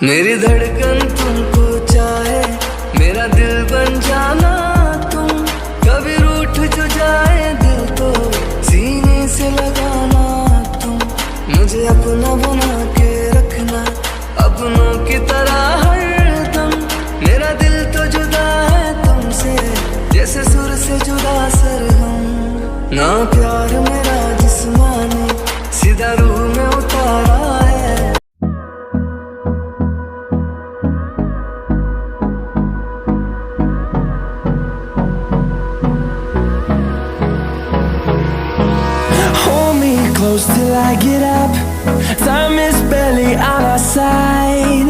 मेरी धड़कन तुमको चाहे, मेरा दिल बन जाना तुम। कभी रूठ जो जाए दिल तो सीने से लगाना तुम। मुझे अपना बना के रखना, अपनों की तरह हरदम। मेरा दिल तो जुदा है तुमसे, जैसे सुर से जुदा सरगम। ना प्यार मेरा जिस्मानी, सीधा रूह में उतारा है। Close till I get up. Time is barely on our side.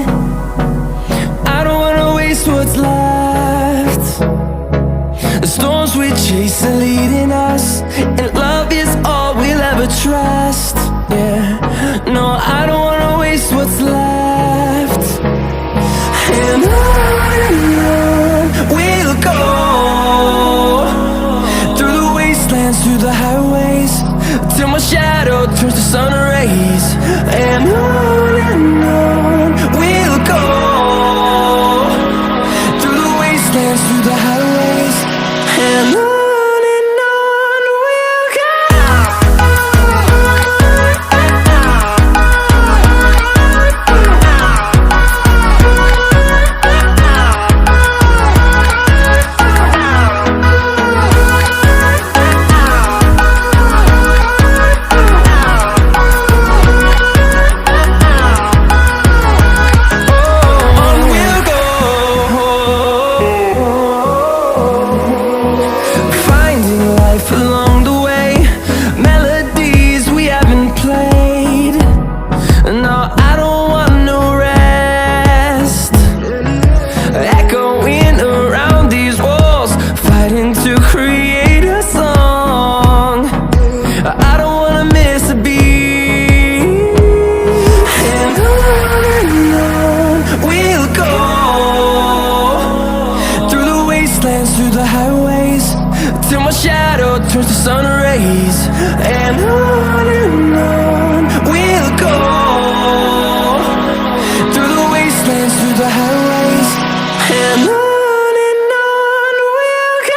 I don't wanna waste what's left. The storms we chase are leading us, and love is all we'll ever trust. Yeah, no, I don't wanna waste what's left. And on we'll go, through the wastelands, through the highways, till my shadow turns to sun rays. And on we'll go, through the wastelands, through the highways. And on we'll go. Through the highways, till my shadow turns to sun rays. And on we'll go, through the wastelands, through the highways. And on we'll go.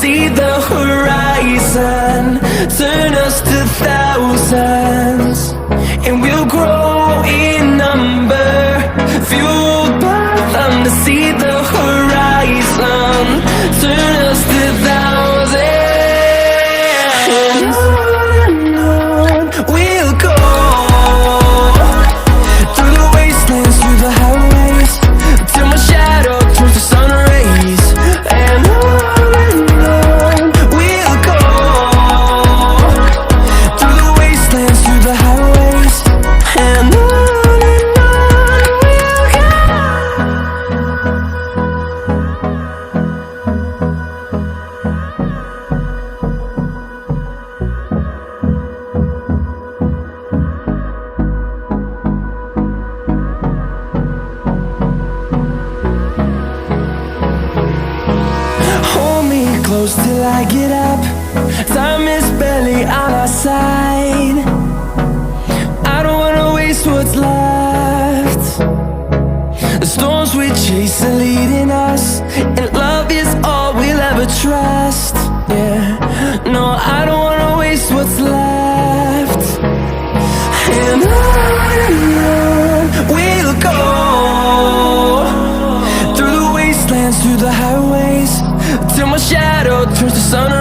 See the horizon, turn us to thousands, and we'll grow in number, fueled by them. To see the horizon, turn us to thousands. And on we'll go, through the wastelands, through the highways, till my shadow turns to sun rays. And close till I get up. Time is barely on our side. I don't wanna waste what's left. The storms we chase are leading us, and love is all we'll ever trust. Yeah, no, I don't wanna waste what's left. And on we'll go, through the wastelands, through the highways, till my shadow turns to sun